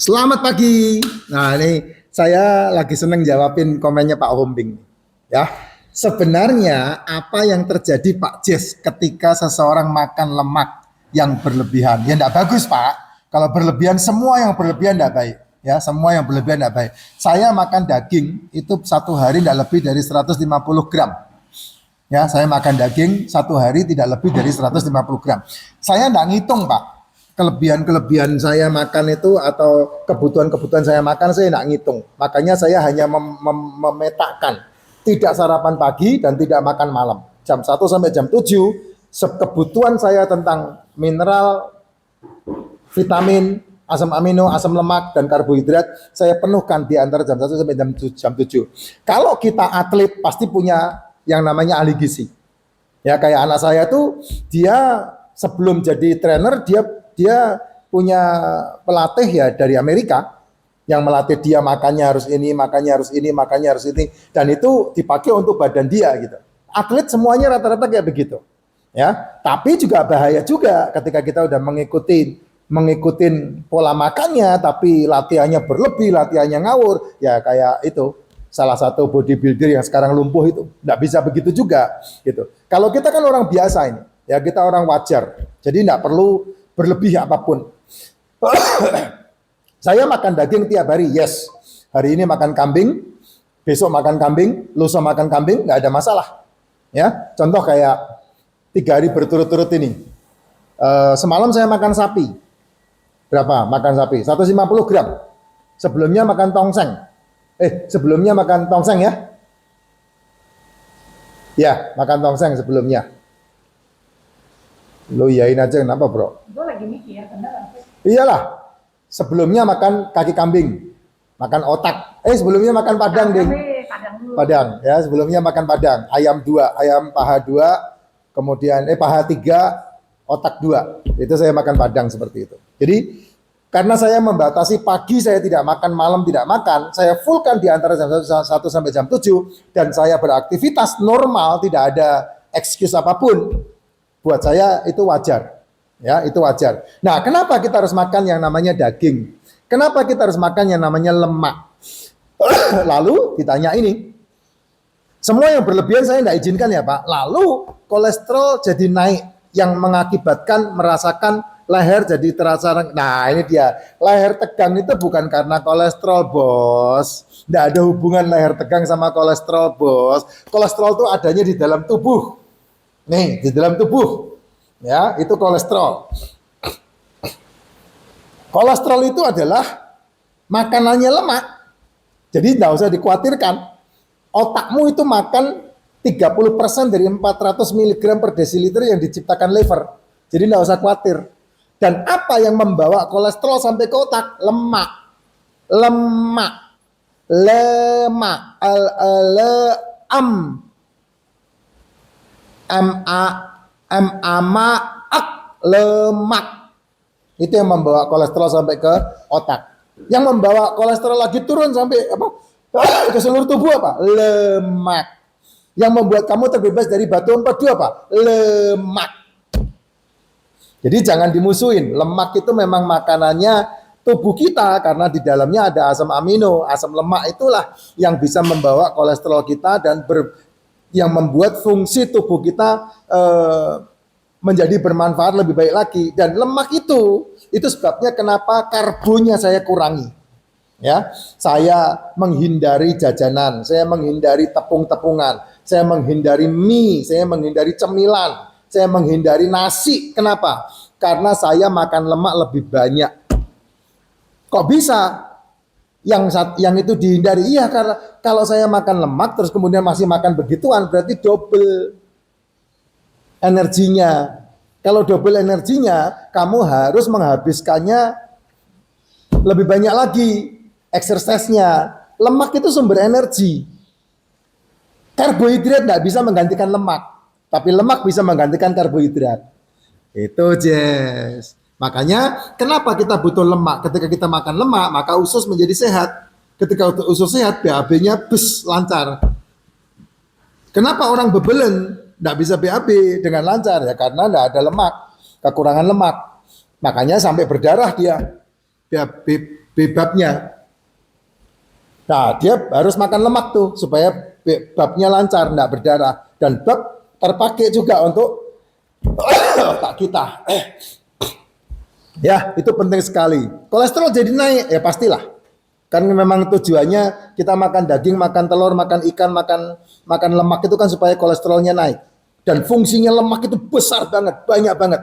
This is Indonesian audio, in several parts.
Selamat pagi. Nah, ini saya lagi seneng jawabin komennya Pak Hombing. Ya, sebenarnya apa yang terjadi Pak Jess ketika seseorang makan lemak yang berlebihan? Ya enggak bagus Pak. Kalau berlebihan, semua yang berlebihan enggak baik. Ya, semua yang berlebihan enggak baik. Saya makan daging itu satu hari enggak lebih dari 150 gram. Ya, saya makan daging satu hari tidak lebih dari 150 gram. Saya enggak ngitung Pak. Kelebihan-kelebihan saya makan itu atau kebutuhan-kebutuhan saya makan saya tidak ngitung. Makanya saya hanya memetakan tidak sarapan pagi dan tidak makan malam. Jam 1 sampai jam 7 kebutuhan saya tentang mineral, vitamin, asam amino, asam lemak dan karbohidrat saya penuhkan di antara jam 1 sampai jam 7. Kalau kita atlet pasti punya yang namanya ahli gizi. Ya kayak anak saya tuh dia sebelum jadi trainer dia punya pelatih ya dari Amerika yang melatih dia makannya harus ini, makannya harus ini, makannya harus ini, dan itu dipakai untuk badan dia gitu. Atlet semuanya rata-rata kayak begitu. Ya, tapi juga bahaya juga ketika kita udah mengikutin pola makannya tapi latihannya berlebih, latihannya ngawur, ya kayak itu salah satu bodybuilder yang sekarang lumpuh itu. Nggak bisa begitu juga gitu. Kalau kita kan orang biasa ini, ya kita orang wajar. Jadi nggak perlu berlebih apapun. Saya makan daging tiap hari, yes. Hari ini makan kambing, besok makan kambing, lusa makan kambing, nggak ada masalah. Ya, contoh kayak 3 hari berturut-turut ini. Semalam saya makan sapi. Berapa? Makan sapi 150 gram. Sebelumnya makan tongseng. Sebelumnya makan tongseng ya? Ya, makan tongseng sebelumnya. Lo iyain aja kenapa bro? Gue lagi mikir, beneran. Iyalah, sebelumnya makan kaki kambing, makan otak. Sebelumnya makan padang ding. Padang, ya sebelumnya makan padang. Ayam 2, ayam paha 2, kemudian paha 3, otak 2. Itu saya makan padang seperti itu. Jadi karena saya membatasi pagi saya tidak makan, malam tidak makan, saya fullkan di antara jam 1 sampai jam 7 dan saya beraktivitas normal, tidak ada excuse apapun. Buat saya itu wajar. Ya, itu wajar. Nah, kenapa kita harus makan yang namanya daging? Kenapa kita harus makan yang namanya lemak? Lalu ditanya ini. Semua yang berlebihan saya tidak izinkan ya, Pak. Lalu kolesterol jadi naik yang mengakibatkan merasakan leher jadi terasa. Nah, ini dia. Leher tegang itu bukan karena kolesterol, Bos. Tidak ada hubungan leher tegang sama kolesterol, Bos. Kolesterol itu adanya di dalam tubuh. Nih, di dalam tubuh. Ya, itu kolesterol. Kolesterol itu adalah makanannya lemak. Jadi tidak usah dikhawatirkan. Otakmu itu makan 30% dari 400 mg per desiliter yang diciptakan liver. Jadi tidak usah khawatir. Dan apa yang membawa kolesterol sampai ke otak? Lemak. Lemak. Lemak. L-E-L-M. Lemak. Itu yang membawa kolesterol sampai ke otak. Yang membawa kolesterol lagi turun sampai ke seluruh tubuh apa? Lemak. Yang membuat kamu terbebas dari batu empedu apa? Lemak. Jadi jangan dimusuhin. Lemak itu memang makanannya tubuh kita karena di dalamnya ada asam amino, asam lemak itulah yang bisa membawa kolesterol kita dan yang membuat fungsi tubuh kita menjadi bermanfaat lebih baik lagi. Dan lemak itu sebabnya kenapa karbonnya saya kurangi. Ya, saya menghindari jajanan, saya menghindari tepung-tepungan, saya menghindari mie, saya menghindari cemilan, saya menghindari nasi. Kenapa? Karena saya makan lemak lebih banyak. Kok bisa? Yang itu dihindari? Iya, karena kalau saya makan lemak terus kemudian masih makan begituan berarti double energinya. Kalau double energinya, kamu harus menghabiskannya lebih banyak lagi exercise-nya. Lemak itu sumber energi. Karbohidrat tidak bisa menggantikan lemak, tapi lemak bisa menggantikan karbohidrat. Itu Jess. Makanya kenapa kita butuh lemak? Ketika kita makan lemak, maka usus menjadi sehat. Ketika usus sehat, BAB-nya lancar. Kenapa orang bebelen tidak bisa BAB dengan lancar? Ya karena tidak ada lemak, kekurangan lemak. Makanya sampai berdarah dia. babnya. Nah, dia harus makan lemak tuh supaya babnya lancar, enggak berdarah. Dan bab terpakai juga untuk otak kita. Ya, itu penting sekali. Kolesterol jadi naik, ya pastilah. Kan memang tujuannya kita makan daging, makan telur, makan ikan, makan lemak itu kan supaya kolesterolnya naik. Dan fungsinya lemak itu besar banget, banyak banget.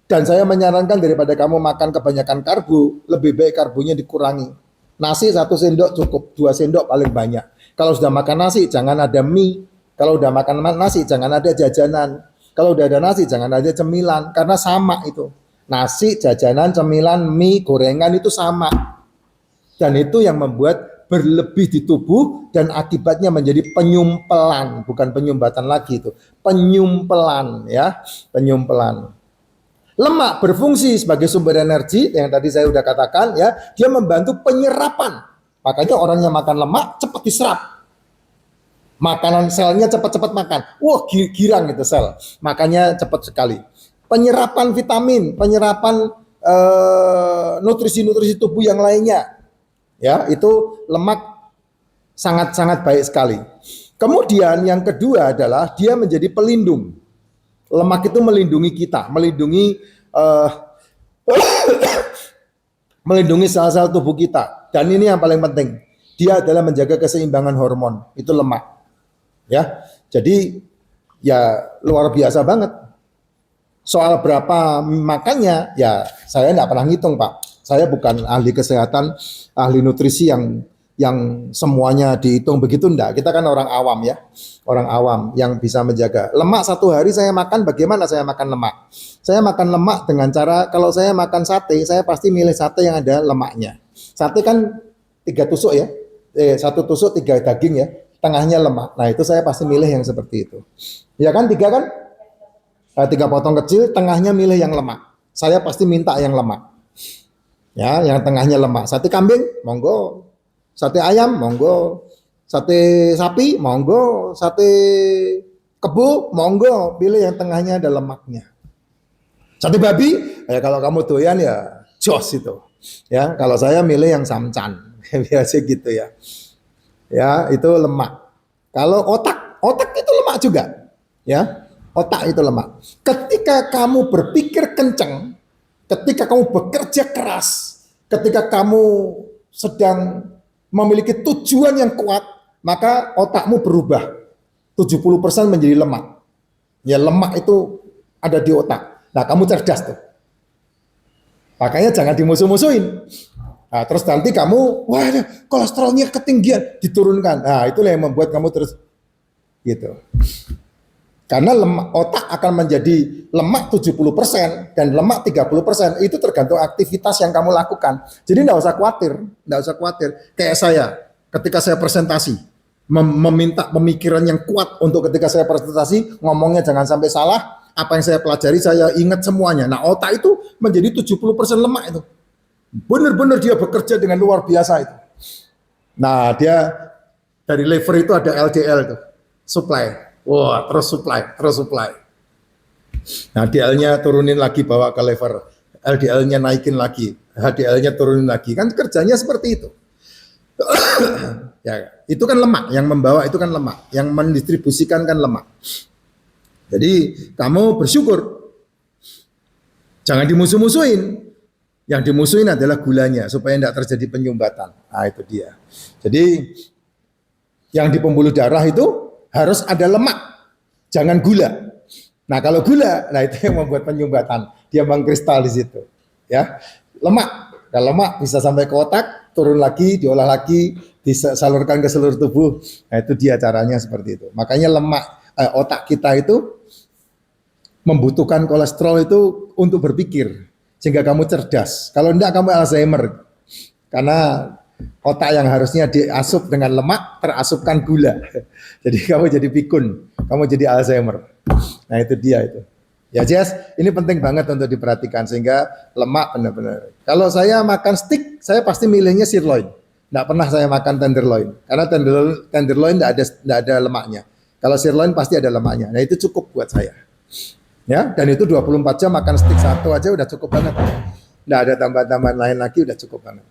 Dan saya menyarankan daripada kamu makan kebanyakan karbo, lebih baik karbonya dikurangi. Nasi 1 sendok cukup, 2 sendok paling banyak. Kalau sudah makan nasi, jangan ada mie. Kalau udah makan nasi, jangan ada jajanan. Kalau udah ada nasi, jangan ada cemilan. Karena sama itu. Nasi, jajanan, cemilan, mie, gorengan itu sama. Dan itu yang membuat berlebih di tubuh dan akibatnya menjadi penyumpelan. Bukan penyumbatan lagi itu. Penyumpelan ya. Penyumpelan. Lemak berfungsi sebagai sumber energi yang tadi saya sudah katakan ya, dia membantu penyerapan. Makanya orang yang makan lemak cepat diserap. Makanan selnya cepat-cepat makan. Wah, girang itu sel. Makanya cepat sekali. Penyerapan vitamin, penyerapan nutrisi-nutrisi tubuh yang lainnya. Ya, itu lemak sangat-sangat baik sekali. Kemudian yang kedua adalah dia menjadi pelindung. Lemak itu melindungi kita, melindungi sel-sel tubuh kita. Dan ini yang paling penting. Dia adalah menjaga keseimbangan hormon. Itu lemak. Ya. Jadi ya luar biasa banget. Soal berapa makannya, ya saya enggak pernah ngitung, Pak. Saya bukan ahli kesehatan, ahli nutrisi yang semuanya dihitung begitu enggak. Kita kan orang awam ya. Orang awam yang bisa menjaga. Lemak 1 hari saya makan, bagaimana saya makan lemak? Saya makan lemak dengan cara, kalau saya makan sate, saya pasti milih sate yang ada lemaknya. Sate kan 3 tusuk ya. 1 tusuk 3 daging ya. Tengahnya lemak. Nah itu saya pasti milih yang seperti itu. Ya kan 3 kan? 3 potong kecil, tengahnya milih yang lemak. Saya pasti minta yang lemak. Ya, yang tengahnya lemak. Sate kambing, monggo. Sate ayam, monggo. Sate sapi, monggo. Sate kebo, monggo. Pilih yang tengahnya ada lemaknya. Sate babi, ya kalau kamu doyan ya jos itu. Ya, kalau saya milih yang samcan. Biasa gitu ya. Ya, itu lemak. Kalau otak itu lemak juga. Ya, otak itu lemak. Ketika kamu berpikir kenceng, ketika kamu bekerja keras, ketika kamu sedang memiliki tujuan yang kuat, maka otakmu berubah. 70% menjadi lemak. Ya lemak itu ada di otak. Nah kamu cerdas tuh. Makanya jangan dimusuh-musuhin. Nah, terus nanti kamu, wah kolesterolnya ketinggian, diturunkan. Nah itulah yang membuat kamu terus gitu. Karena otak akan menjadi lemak 70% dan lemak 30%. Itu tergantung aktivitas yang kamu lakukan. Jadi enggak usah khawatir. Kayak saya, ketika saya presentasi, meminta pemikiran yang kuat untuk ketika saya presentasi, ngomongnya jangan sampai salah. Apa yang saya pelajari, saya ingat semuanya. Nah otak itu menjadi 70% lemak itu. Benar-benar dia bekerja dengan luar biasa itu. Nah dia dari liver itu ada LDL itu, supply. Wah, terus supply. Nah, HDL-nya turunin lagi bawa ke liver, LDL-nya naikin lagi, HDL-nya turunin lagi. Kan kerjanya seperti itu. Ya, itu kan lemak yang membawa, itu kan lemak, yang mendistribusikan kan lemak. Jadi, kamu bersyukur. Jangan dimusuh-musuhin. Yang dimusuhin adalah gulanya supaya tidak terjadi penyumbatan. Nah, itu dia. Jadi, yang di pembuluh darah itu harus ada lemak, jangan gula. Nah kalau gula, nah itu yang membuat penyumbatan, dia mengkristal di situ. Ya, lemak, dan lemak bisa sampai ke otak, turun lagi, diolah lagi, disalurkan ke seluruh tubuh. Nah itu dia caranya seperti itu. Makanya otak kita itu membutuhkan kolesterol itu untuk berpikir, sehingga kamu cerdas. Kalau enggak kamu Alzheimer, karena otak yang harusnya diasup dengan lemak terasupkan gula. Jadi kamu jadi pikun, kamu jadi Alzheimer. Nah itu dia itu. Ya Jess, ini penting banget untuk diperhatikan sehingga lemak benar-benar. Kalau saya makan steak, saya pasti milihnya sirloin. Tidak pernah saya makan tenderloin, karena tenderloin tidak ada lemaknya. Kalau sirloin pasti ada lemaknya. Nah itu cukup buat saya. Ya, dan itu 24 jam makan steak 1 aja udah cukup banget. Tidak ada tambahan-tambahan lain lagi, udah cukup banget.